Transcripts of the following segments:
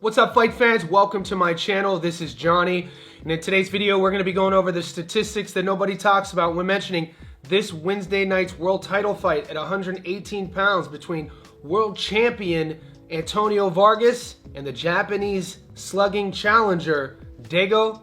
What's up, fight fans? Welcome to my channel. This is Johnny, and in today's video we're going to be going over the statistics that nobody talks about when mentioning this Wednesday night's world title fight at 118 pounds between world champion Antonio Vargas and the Japanese slugging challenger Higa.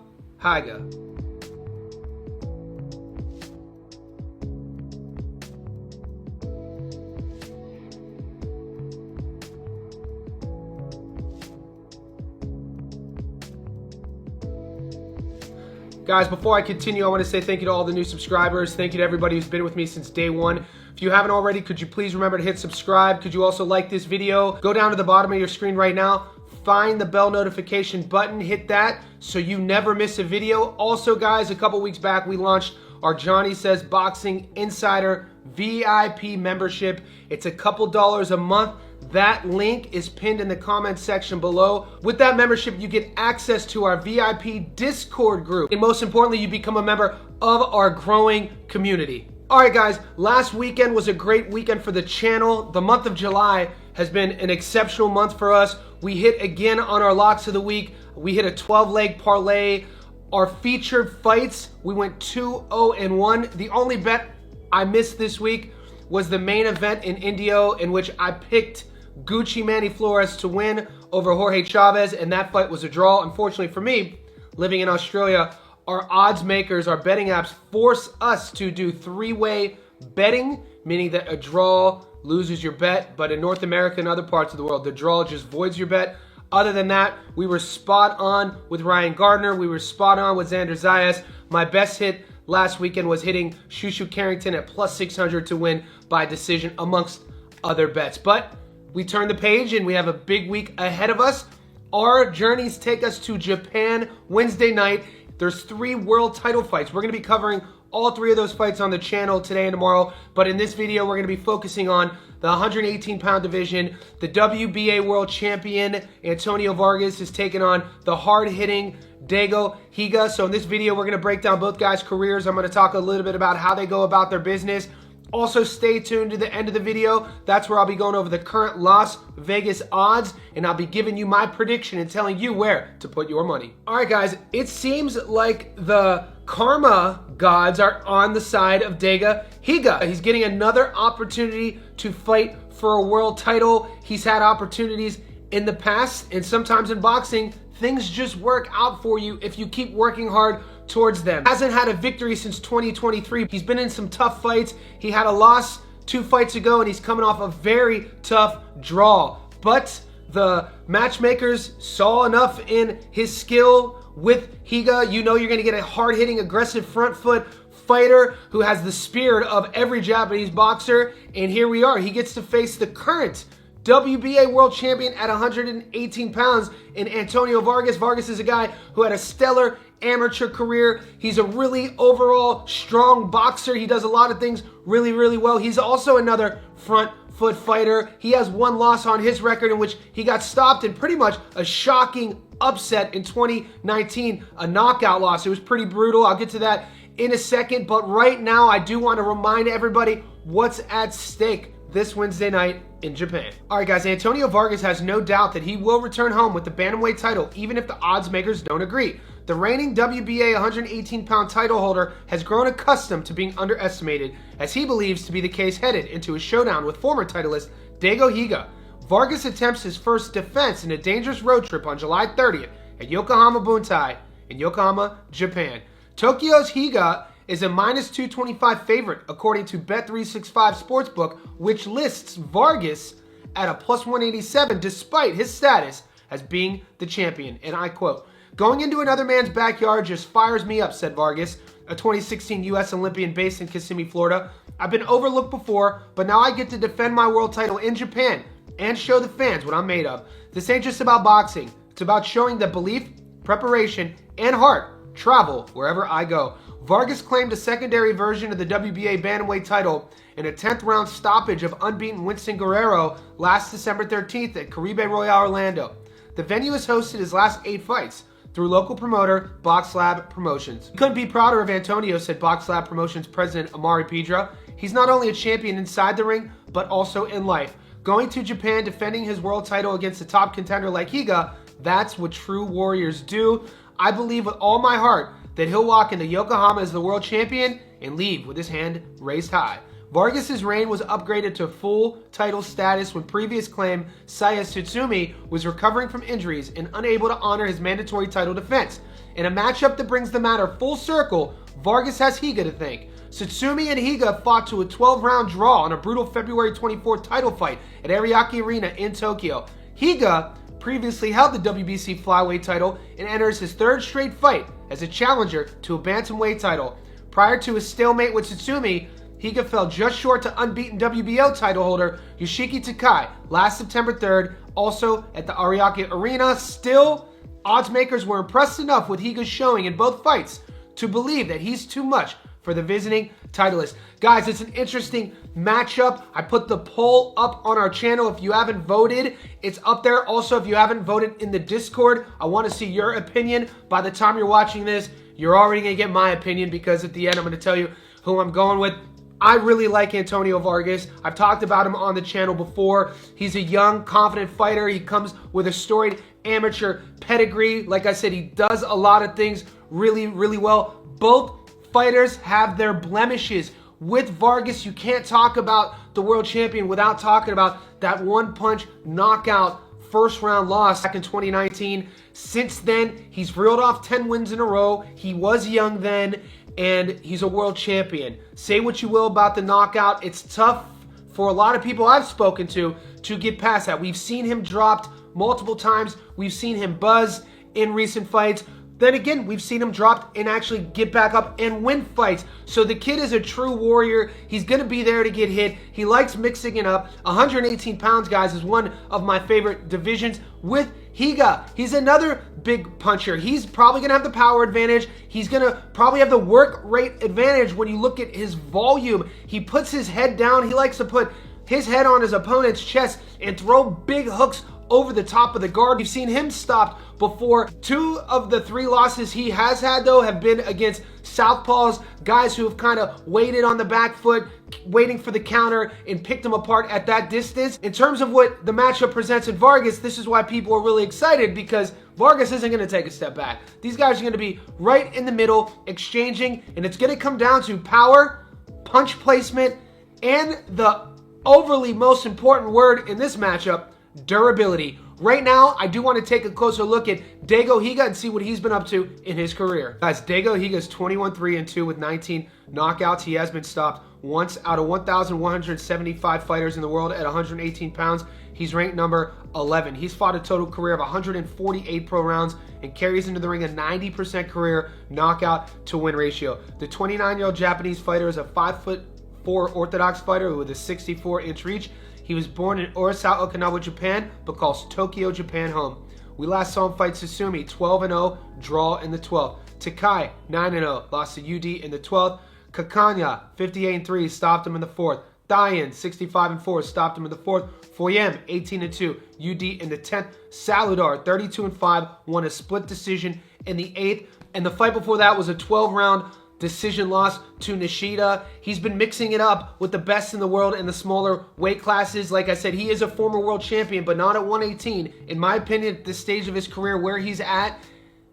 Guys, before I continue, I want to say thank you to all the new subscribers. Thank you to everybody who's been with me since day one. If you haven't already, could you please remember to hit subscribe? Could you also like this video? Go down to the bottom of your screen right now, find the bell notification button, hit that so you never miss a video. Also, guys, a couple weeks back, we launched our Johnny Says Boxing Insider VIP membership. It's a couple dollars a month. That link is pinned in the comment section below. With that membership, you get access to our VIP Discord group. And most importantly, you become a member of our growing community. All right, guys, last weekend was a great weekend for the channel. The month of July has been an exceptional month for us. We hit again on our locks of the week. We hit a 12-leg parlay. Our featured fights, we went 2-0-1. The only bet I missed this week was the main event in Indio, in which I picked Gucci Manny Flores to win over Jorge Chavez, and that fight was a draw. Unfortunately for me, living in Australia, our odds makers, our betting apps, force us to do three-way betting, meaning that a draw loses your bet, but in North America and other parts of the world, the draw just voids your bet. Other than that, we were spot on with Ryan Gardner. We were spot on with Xander Zayas. My best hit last weekend was hitting Shushu Carrington at plus 600 to win by decision, amongst other bets. But we turn the page and we have a big week ahead of us. Our journeys take us to Japan Wednesday night. There's 3 world title fights. We're going to be covering all 3 of those fights on the channel today and tomorrow. But in this video, we're going to be focusing on the 118-pound division. The WBA world champion, Antonio Vargas, is taking on the hard-hitting Higa. So in this video, we're going to break down both guys' careers. I'm going to talk a little bit about how they go about their business. Also, stay tuned to the end of the video. That's where I'll be going over the current Las Vegas odds, and I'll be giving you my prediction and telling you where to put your money. All right, guys, it seems like the karma gods are on the side of Higa. He's getting another opportunity to fight for a world title. He's had opportunities in the past, and sometimes in boxing, things just work out for you if you keep working hard towards them. Hasn't had a victory since 2023. He's been in some tough fights. He had a loss 2 fights ago, and he's coming off a very tough draw. But the matchmakers saw enough in his skill with Higa. You know you're going to get a hard-hitting, aggressive front foot fighter who has the spirit of every Japanese boxer. And here we are. He gets to face the current WBA world champion at 118 pounds in Antonio Vargas. Vargas is a guy who had a stellar amateur career. He's a really overall strong boxer. He does a lot of things really, really well. He's also another front foot fighter. He has 1 loss on his record in which he got stopped in pretty much a shocking upset in 2019, a knockout loss. It was pretty brutal. I'll get to that in a second, but right now I do want to remind everybody what's at stake this Wednesday night in Japan. All right, guys, Antonio Vargas has no doubt that he will return home with the bantamweight title, even if the odds makers don't agree. The reigning WBA 118-pound title holder has grown accustomed to being underestimated, as he believes to be the case headed into a showdown with former titleist Higa. Vargas attempts his first defense in a dangerous road trip on July 30th at Yokohama Buntai in Yokohama, Japan. Tokyo's Higa is a -225 favorite according to Bet365 Sportsbook, which lists Vargas at a +187 despite his status as being the champion. And I quote, "Going into another man's backyard just fires me up," said Vargas, a 2016 U.S. Olympian based in Kissimmee, Florida. "I've been overlooked before, but now I get to defend my world title in Japan and show the fans what I'm made of. This ain't just about boxing. It's about showing that belief, preparation, and heart travel wherever I go." Vargas claimed a secondary version of the WBA bantamweight title in a 10th round stoppage of unbeaten Winston Guerrero last December 13th at Caribe Royale Orlando. The venue has hosted his last 8 fights through local promoter BoxLab Promotions. "Couldn't be prouder of Antonio," said BoxLab Promotions president Amari Pedra. "He's not only a champion inside the ring, but also in life. Going to Japan, defending his world title against a top contender like Higa, That's what true warriors do. I believe with all my heart that he'll walk into Yokohama as the world champion and leave with his hand raised high. Vargas' reign was upgraded to full title status when previous claim Saya Tsutsumi was recovering from injuries and unable to honor his mandatory title defense. In a matchup that brings the matter full circle, Vargas has Higa to thank. Tsutsumi and Higa fought to a 12-round draw on a brutal February 24th title fight at Ariake Arena in Tokyo. Higa previously held the WBC flyweight title and enters his third straight fight as a challenger to a bantamweight title. Prior to his stalemate with Tsutsumi, Higa fell just short to unbeaten WBO title holder Yoshiki Takai last September 3rd, also at the Ariake Arena. Still, odds makers were impressed enough with Higa's showing in both fights to believe that he's too much for the visiting titleist. Guys, it's an interesting matchup. I put the poll up on our channel. If you haven't voted, it's up there. Also, if you haven't voted in the Discord, I want to see your opinion. By the time you're watching this, you're already going to get my opinion, because at the end, I'm going to tell you who I'm going with. I really like Antonio Vargas. I've talked about him on the channel before. He's a young, confident fighter. He comes with a storied amateur pedigree. Like I said, he does a lot of things really, really well. Both fighters have their blemishes. With Vargas, you can't talk about the world champion without talking about that one-punch knockout first-round loss back in 2019. Since then, he's reeled off 10 wins in a row. He was young then, and he's a world champion. Say what you will about the knockout. It's tough for a lot of people I've spoken to get past that. We've seen him dropped multiple times. We've seen him buzz in recent fights. Then again, we've seen him drop and actually get back up and win fights. So the kid is a true warrior. He's going to be there to get hit. He likes mixing it up. 118 pounds, guys, is one of my favorite divisions. With Higa, he's another big puncher. He's probably going to have the power advantage. He's going to probably have the work rate advantage when you look at his volume. He puts his head down. He likes to put his head on his opponent's chest and throw big hooks over the top of the guard. We've seen him stopped before. 2 of the 3 losses he has had, though, have been against southpaws, guys who have kind of waited on the back foot, waiting for the counter, and picked him apart at that distance. In terms of what the matchup presents in Vargas, this is why people are really excited, because Vargas isn't going to take a step back. These guys are going to be right in the middle, exchanging, and it's going to come down to power, punch placement, and the overly most important word in this matchup, durability. Right now, I do want to take a closer look at Daigo Higa and see what he's been up to in his career. Guys, Daigo Higa is 21-3-2 with 19 knockouts. He has been stopped once out of 1,175 fighters in the world at 118 pounds. He's ranked number 11. He's fought a total career of 148 pro rounds and carries into the ring a 90% career knockout to win ratio. The 29-year-old Japanese fighter is a 5'4" orthodox fighter with a 64-inch reach. He was born in Urasawa, Okinawa, Japan, but calls Tokyo, Japan home. We last saw him fight Tsutsumi, 12-0, draw in the 12th. Takai, 9-0, lost to UD in the 12th. Kakanya, 58-3, stopped him in the 4th. Dayan, 65-4, stopped him in the 4th. Foyem, 18-2, UD in the 10th. Saludar, 32-5, won a split decision in the 8th. And the fight before that was a 12-round decision loss to Nishida. He's been mixing it up with the best in the world in the smaller weight classes. Like I said, he is a former world champion, but not at 118. In my opinion, at this stage of his career where he's at,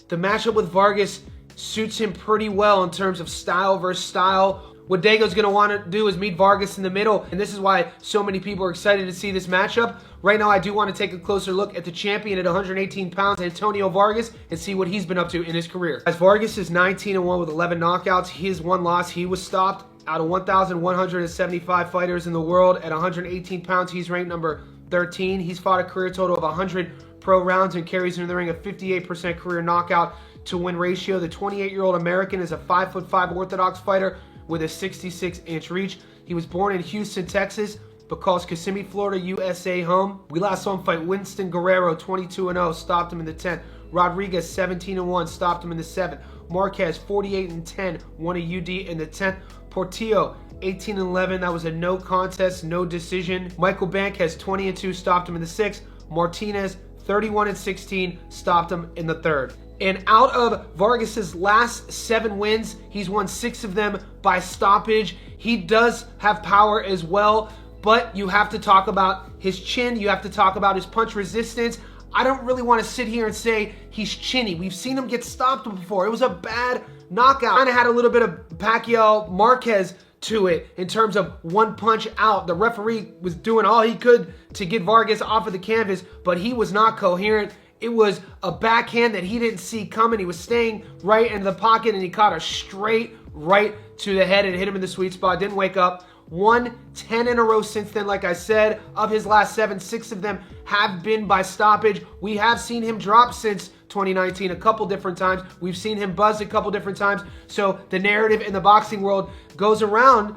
the matchup with Vargas suits him pretty well in terms of style versus style. What Daigo's going to want to do is meet Vargas in the middle, and this is why so many people are excited to see this matchup. Right now, I do want to take a closer look at the champion at 118 pounds, Antonio Vargas, and see what he's been up to in his career. As Vargas is 19-1 with 11 knockouts, his one loss, he was stopped out of 1,175 fighters in the world at 118 pounds. He's ranked number 13. He's fought a career total of 100 pro rounds and carries into the ring a 58% career knockout to win ratio. The 28-year-old American is a 5'5" orthodox fighter with a 66-inch reach. He was born in Houston, Texas, but calls Kissimmee, Florida, USA home. We last saw him fight Winston Guerrero, 22-0, stopped him in the 10th. Rodriguez, 17-1, stopped him in the 7th. Marquez, 48-10, won a UD in the 10th. Portillo, 18-11, that was a no contest, no decision. Michael Banquez, 20-2, stopped him in the 6th. Martinez, 31-16, stopped him in the 3rd. And out of Vargas's last 7 wins, he's won 6 of them by stoppage. He does have power as well, but you have to talk about his chin. You have to talk about his punch resistance. I don't really want to sit here and say he's chinny. We've seen him get stopped before. It was a bad knockout. Kind of had a little bit of Pacquiao Marquez to it in terms of one punch out. The referee was doing all he could to get Vargas off of the canvas, but he was not coherent. It was a backhand that he didn't see coming. He was staying right into the pocket, and he caught a straight right to the head and hit him in the sweet spot. Didn't wake up. Won 10 in a row since then. Like I said, of his last 7, 6 of them have been by stoppage. We have seen him drop since 2019 a couple different times. We've seen him buzz a couple different times. So the narrative in the boxing world goes around,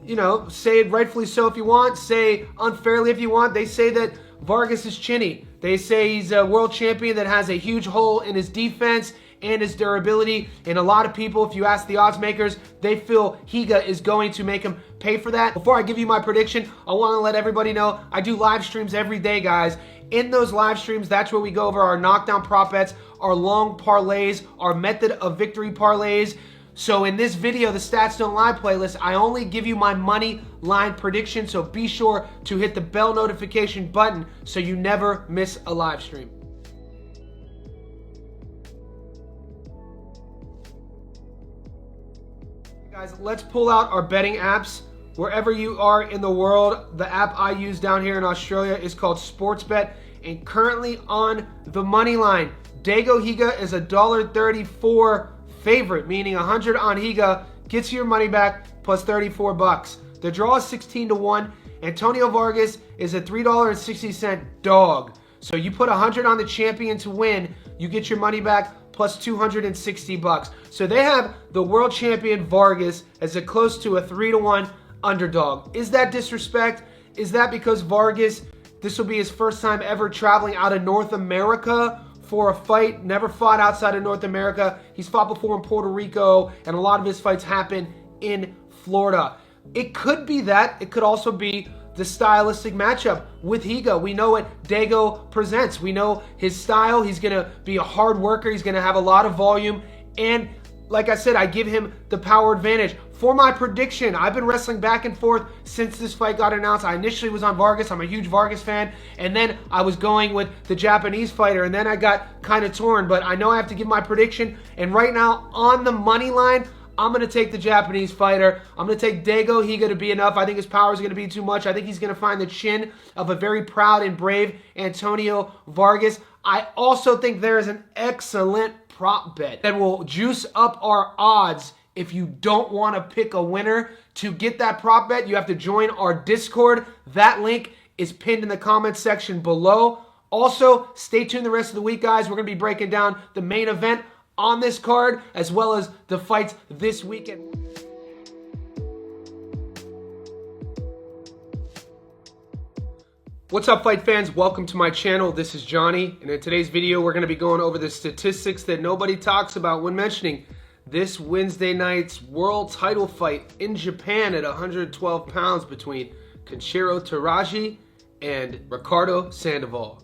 you know, say it rightfully so if you want, say unfairly if you want. They say that Vargas is chinny. They say he's a world champion that has a huge hole in his defense and his durability. And a lot of people, if you ask the odds makers, they feel Higa is going to make him pay for that. Before I give you my prediction, I want to let everybody know I do live streams every day, guys. In those live streams, that's where we go over our knockdown prop bets, our long parlays, our method of victory parlays. So in this video, the Stats Don't Lie playlist, I only give you my money line prediction. So be sure to hit the bell notification button so you never miss a live stream. Guys, let's pull out our betting apps. Wherever you are in the world, the app I use down here in Australia is called Sportsbet. And currently on the money line, Dago Higa is $1.34 favorite, meaning 100 on Higa gets you your money back plus 34 bucks. The draw is 16 to 1. Antonio Vargas is a $3.60 dog. So you put 100 on the champion to win, you get your money back plus 260 bucks. So they have the world champion Vargas as a close to a 3 to 1 underdog. Is that disrespect? Is that because Vargas, this will be his first time ever traveling out of North America for a fight? Never fought outside of North America. He's fought before in Puerto Rico, and a lot of his fights happen in Florida. It could be that. It could also be the stylistic matchup with Higa. We know what Dago presents. We know his style. He's going to be a hard worker. He's going to have a lot of volume. And like I said, I give him the power advantage. For my prediction, I've been wrestling back and forth since this fight got announced. I initially was on Vargas. I'm a huge Vargas fan. And then I was going with the Japanese fighter. And then I got kind of torn. But I know I have to give my prediction. And right now, on the money line, I'm going to take the Japanese fighter. I'm going to take Dago Higa to be enough. I think his power is going to be too much. I think he's going to find the chin of a very proud and brave Antonio Vargas. I also think there is an excellent prop bet that will juice up our odds. If you don't want to pick a winner, to get that prop bet, you have to join our Discord. That link is pinned in the comments section below. Also, stay tuned the rest of the week, guys. We're going to be breaking down the main event on this card, as well as the fights this weekend. What's up, fight fans? Welcome to my channel. This is Johnny, and in today's video, we're going to be going over the statistics that nobody talks about when mentioning this Wednesday night's world title fight in Japan at 112 pounds between Kenshiro Teraji and Ricardo Sandoval.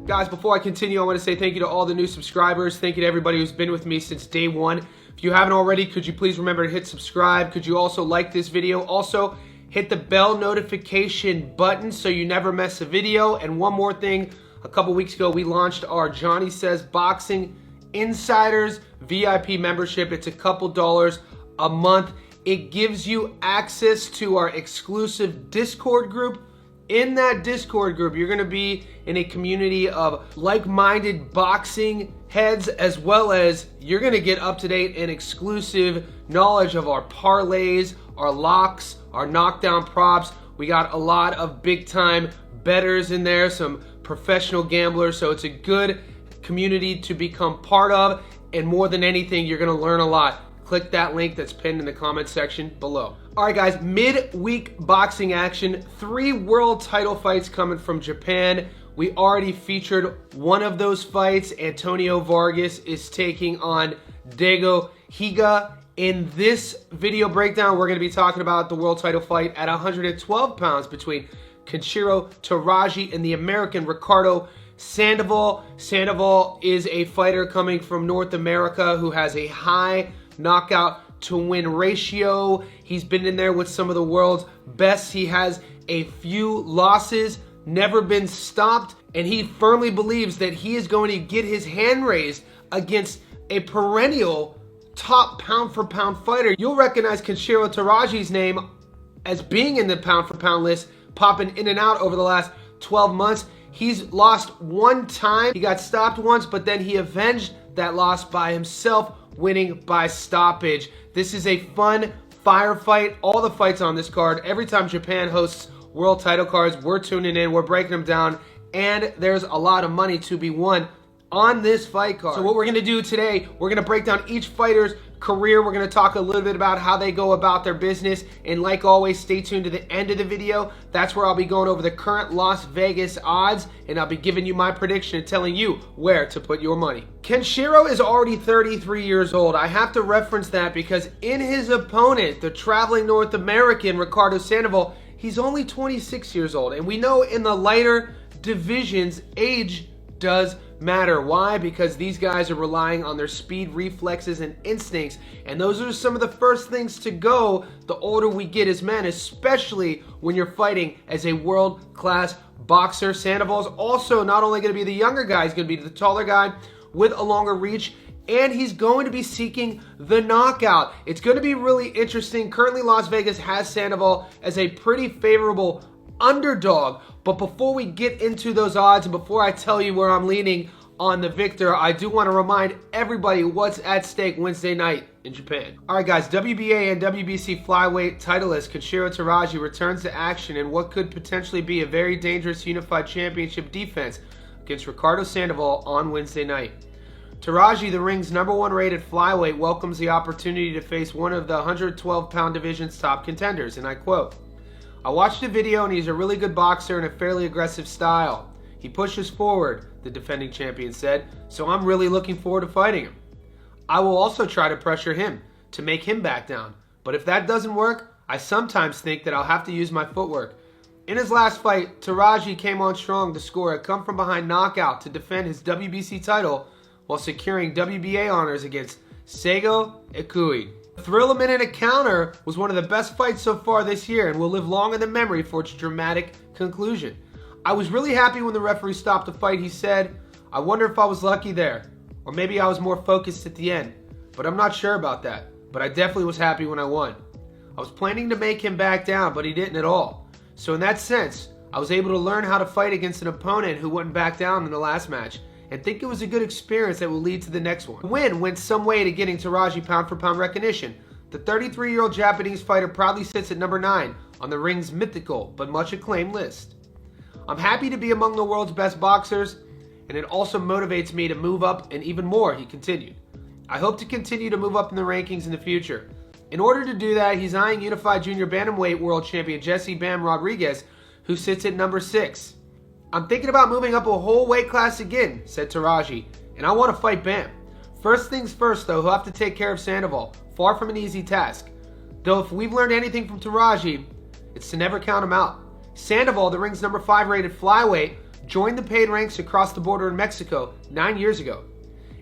Guys, before I continue, I want to say thank you to all the new subscribers. Thank you to everybody who's been with me since day one. If you haven't already, could you please remember to hit subscribe? Could you also like this video? Also, hit the bell notification button so you never miss a video. And one more thing, a couple weeks ago, we launched our Johnny Says Boxing Insiders VIP membership. It's a couple dollars a month. It gives you access to our exclusive Discord group. In that Discord group, you're going to be in a community of like-minded boxing heads, as well as you're going to get up-to-date and exclusive knowledge of our parlays, our locks, our knockdown props. We got a lot of big-time bettors in there, some professional gamblers, so it's a good community to become part of, and more than anything, you're going to learn a lot. Click that link that's pinned in the comment section below. All right, guys, midweek boxing action. 3 world title fights coming from Japan. We already featured one of those fights. Antonio Vargas is taking on Dago Higa. In this video breakdown, we're going to be talking about the world title fight at 112 pounds between Kenshiro Teraji and the American Ricardo Sandoval. Sandoval is a fighter coming from North America who has a high knockout to win ratio. He's been in there with some of the world's best. He has a few losses, never been stopped, and he firmly believes that he is going to get his hand raised against a perennial top pound-for-pound fighter. You'll recognize Kenshiro Teraji's name as being in the pound-for-pound list, popping in and out over the last 12 months. He's lost one time. He got stopped once, but then he avenged that loss by himself, winning by stoppage. This is a fun firefight. All the fights on this card, every time Japan hosts world title cards, we're tuning in, we're breaking them down, and there's a lot of money to be won on this fight card. So what we're going to do today, we're going to break down each fighter's career. We're going to talk a little bit about how they go about their business, and like always, stay tuned to the end of the video. That's where I'll be going over the current Las Vegas odds, and I'll be giving you my prediction and telling you where to put your money. Kenshiro is already 33 years old. I have to reference that because in his opponent, the traveling North American Ricardo Sandoval, he's only 26 years old, and we know in the lighter divisions, age does matter. Why? Because these guys are relying on their speed, reflexes, and instincts, and those are some of the first things to go the older we get as men, especially when you're fighting as a world-class boxer. Sandoval is also not only going to be the younger guy, he's going to be the taller guy with a longer reach, and he's going to be seeking the knockout. It's going to be really interesting. Currently, Las Vegas has Sandoval as a pretty favorable underdog, but before we get into those odds and before I tell you where I'm leaning on the victor, I do want to remind everybody what's at stake Wednesday night in Japan. Alright guys, WBA and WBC flyweight titleist Kenshiro Teraji returns to action in what could potentially be a very dangerous unified championship defense against Ricardo Sandoval on Wednesday night. Teraji, the ring's #1 rated flyweight, welcomes the opportunity to face one of the 112-pound division's top contenders, and I quote, "I watched the video and he's a really good boxer in a fairly aggressive style. He pushes forward," the defending champion said, "so I'm really looking forward to fighting him. I will also try to pressure him to make him back down, but if that doesn't work, I sometimes think that I'll have to use my footwork." In his last fight, Teraji came on strong to score a come-from-behind knockout to defend his WBC title while securing WBA honors against Seigo Ikui. The thrill-a-minute encounter was one of the best fights so far this year and will live long in the memory for its dramatic conclusion. "I was really happy when the referee stopped the fight," he said. "I wonder if I was lucky there, or maybe I was more focused at the end, but I'm not sure about that. But I definitely was happy when I won. I was planning to make him back down, but he didn't at all. So in that sense, I was able to learn how to fight against an opponent who wouldn't back down in the last match, and think it was a good experience that will lead to the next one." The win went some way to getting Teraji pound-for-pound recognition. The 33-year-old Japanese fighter proudly sits at #9 on the ring's mythical but much acclaimed list. "I'm happy to be among the world's best boxers, and it also motivates me to move up and even more," he continued. "I hope to continue to move up in the rankings in the future." In order to do that, he's eyeing unified junior bantamweight world champion Jesse Bam Rodriguez, who sits at #6. "I'm thinking about moving up a whole weight class again," said Teraji, "and I want to fight Bam. First things first though, he'll have to take care of Sandoval. Far from an easy task. Though if we've learned anything from Teraji, it's to never count him out." Sandoval, the ring's #5 rated flyweight, joined the paid ranks across the border in Mexico 9 years ago.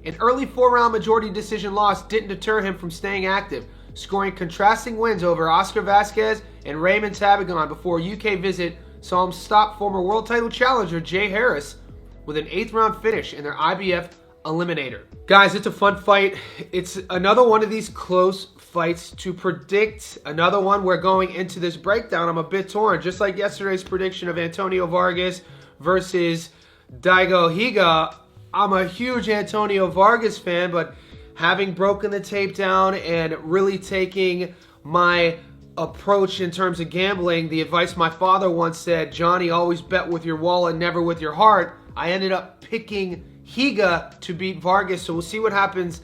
An early 4-round majority decision loss didn't deter him from staying active, scoring contrasting wins over Oscar Vasquez and Raymond Tabagon before a UK visit saw him stop former world title challenger Jay Harris with an 8th-round finish in their IBF Eliminator. Guys, it's a fun fight. It's another one of these close fights to predict. Another one where going into this breakdown, I'm a bit torn. Just like yesterday's prediction of Antonio Vargas versus Daigo Higa, I'm a huge Antonio Vargas fan, but having broken the tape down and really taking my approach in terms of gambling, the advice my father once said, "Johnny, always bet with your wallet, never with your heart," I ended up picking Higa to beat Vargas, so we'll see what happens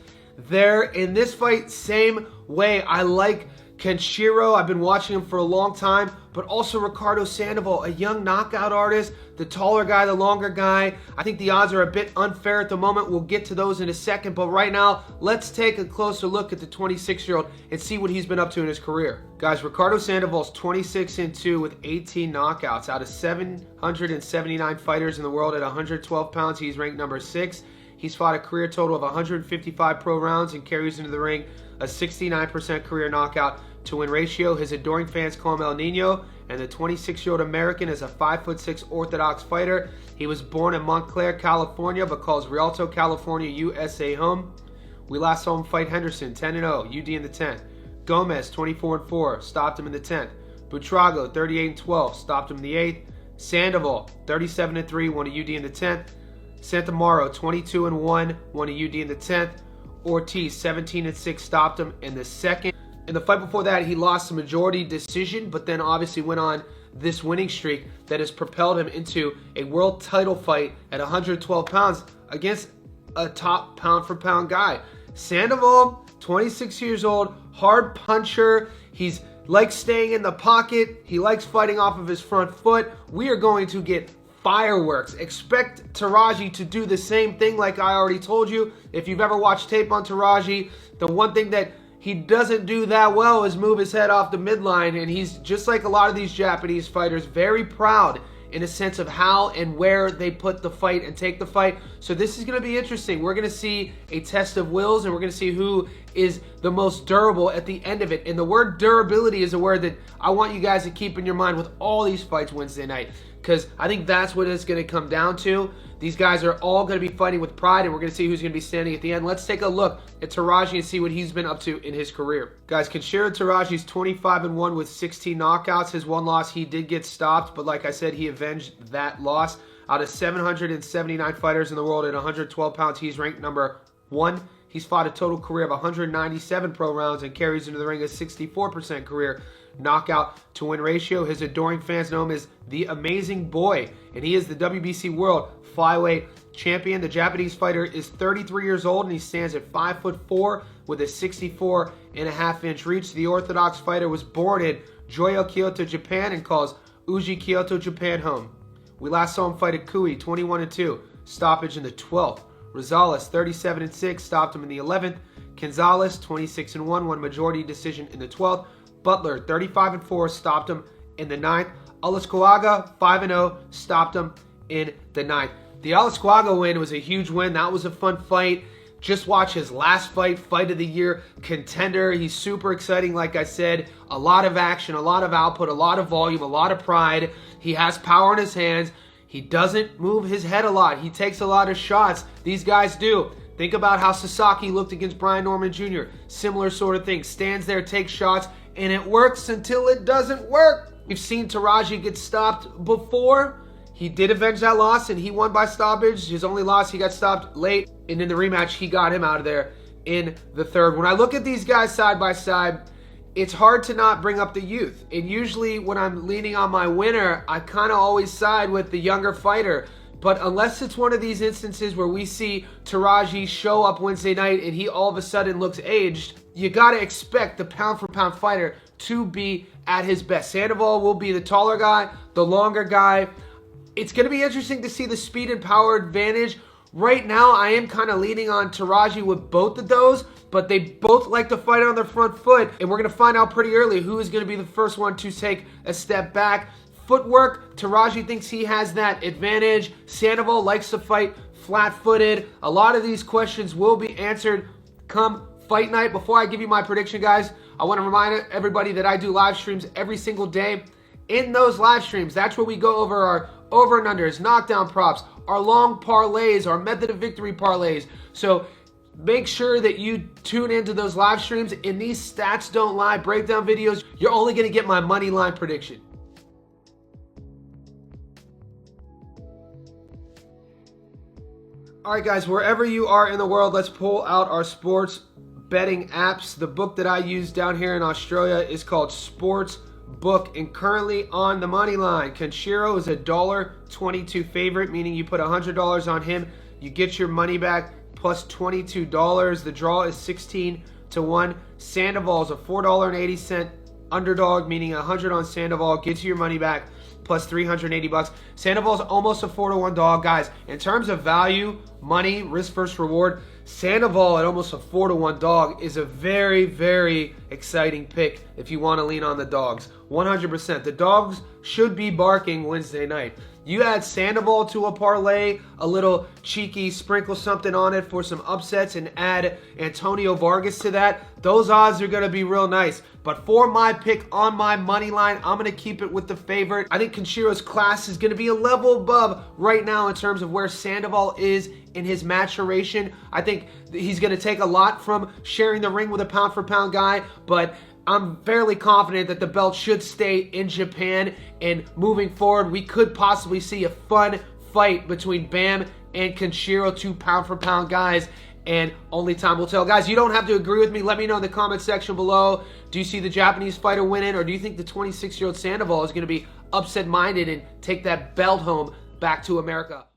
there. In this fight, same way, I like Kenshiro, I've been watching him for a long time, but also Ricardo Sandoval, a young knockout artist, the taller guy, the longer guy. I think the odds are a bit unfair at the moment. We'll get to those in a second, but right now, let's take a closer look at the 26-year-old and see what he's been up to in his career. Guys, Ricardo Sandoval's 26-2 with 18 knockouts. Out of 779 fighters in the world at 112 pounds, he's ranked number 6. He's fought a career total of 155 pro rounds and carries into the ring a 69% career knockout to win ratio. His adoring fans call him El Nino, and the 26-year-old American is a 5'6" orthodox fighter. He was born in Montclair, California, but calls Rialto, California, USA home. We last saw him fight Henderson, 10-0, UD in the 10th. Gomez, 24-4, stopped him in the 10th. Butrago, 38-12, stopped him in the 8th. Sandoval, 37-3, won a UD in the 10th. Santamaro, 22-1, won a UD in the 10th. Ortiz, 17-6, stopped him in the 2nd. In the fight before that, he lost a majority decision, but then obviously went on this winning streak that has propelled him into a world title fight at 112 pounds against a top pound-for-pound guy. Sandoval, 26 years old, hard puncher. He's likes staying in the pocket. He likes fighting off of his front foot. We are going to get fireworks. Expect Teraji to do the same thing like I already told you. If you've ever watched tape on Teraji, the one thing that he doesn't do that well is move his head off the midline, and he's just like a lot of these Japanese fighters, very proud in a sense of how and where they put the fight and take the fight. So this is going to be interesting. We're going to see a test of wills, and we're going to see who is the most durable at the end of it. And the word durability is a word that I want you guys to keep in your mind with all these fights Wednesday night, because I think that's what it's going to come down to. These guys are all going to be fighting with pride, and we're going to see who's going to be standing at the end. Let's take a look at Teraji and see what he's been up to in his career. Guys, Kenshiro Teraji's 25-1 with 16 knockouts. His one loss, he did get stopped, but like I said, he avenged that loss. Out of 779 fighters in the world at 112 pounds, he's ranked number 1. He's fought a total career of 197 pro rounds and carries into the ring a 64% career knockout to win ratio. His adoring fans know him as the Amazing Boy, and he is the WBC World Flyweight Champion. The Japanese fighter is 33 years old, and he stands at 5'4" with a 64.5-inch reach. The Orthodox fighter was born in Joyo, Kyoto, Japan, and calls Uji, Kyoto, Japan home. We last saw him fight at Kui, 21-2, stoppage in the 12th. Rosales, 37-6, stopped him in the 11th. Gonzalez, 26-1, won majority decision in the 12th. Butler, 35-4, stopped him in the 9th. Alascuaga, 5-0, stopped him in the 9th. The Alascuaga win was a huge win. That was a fun fight. Just watch his last fight, fight of the year, contender. He's super exciting, like I said. A lot of action, a lot of output, a lot of volume, a lot of pride. He has power in his hands. He doesn't move his head a lot. He takes a lot of shots. These guys do. Think about how Sasaki looked against Brian Norman Jr. Similar sort of thing. Stands there, takes shots, and it works until it doesn't work. We've seen Teraji get stopped before. He did avenge that loss, and he won by stoppage. His only loss, he got stopped late, and in the rematch, he got him out of there in the 3rd. When I look at these guys side by side, it's hard to not bring up the youth. And usually when I'm leaning on my winner, I kind of always side with the younger fighter. But unless it's one of these instances where we see Teraji show up Wednesday night and he all of a sudden looks aged, you got to expect the pound-for-pound fighter to be at his best. Sandoval will be the taller guy, the longer guy. It's going to be interesting to see the speed and power advantage. Right now, I am kind of leaning on Teraji with both of those, but they both like to fight on their front foot, and we're going to find out pretty early who is going to be the first one to take a step back. Footwork, Teraji thinks he has that advantage. Sandoval likes to fight flat-footed. A lot of these questions will be answered come fight night. Before I give you my prediction, guys, I want to remind everybody that I do live streams every single day. In those live streams, that's where we go over our over and unders, knockdown props, our long parlays, our method of victory parlays. So make sure that you tune into those live streams. In these stats don't lie breakdown videos, you're only going to get my money line prediction. All right, guys, wherever you are in the world, let's pull out our sports betting apps. The book that I use down here in Australia is called Sports Book, and currently on the money line, Kenshiro is a $1.22 favorite, meaning you put $100 on him, you get your money back plus $22. The draw is 16 4-1. Sandoval is a $4.80 underdog, meaning 100 on Sandoval. Gets you your money back plus 380 bucks. Sandoval's almost a 4-1 dog, guys. In terms of value, money, risk versus reward, Sandoval at almost a 4-1 dog is a very, very exciting pick if you want to lean on the dogs. 100%. The dogs should be barking Wednesday night. You add Sandoval to a parlay, a little cheeky sprinkle something on it for some upsets, and add Antonio Vargas to that. Those odds are going to be real nice. But for my pick on my money line, I'm going to keep it with the favorite. I think Kenshiro's class is going to be a level above right now in terms of where Sandoval is in his maturation. I think he's going to take a lot from sharing the ring with a pound-for-pound guy, but I'm fairly confident that the belt should stay in Japan, and moving forward, we could possibly see a fun fight between Bam and Kenshiro, 2 pound-for-pound guys, and only time will tell. Guys, you don't have to agree with me. Let me know in the comment section below. Do you see the Japanese fighter winning, or do you think the 26-year-old Sandoval is going to be upset-minded and take that belt home back to America?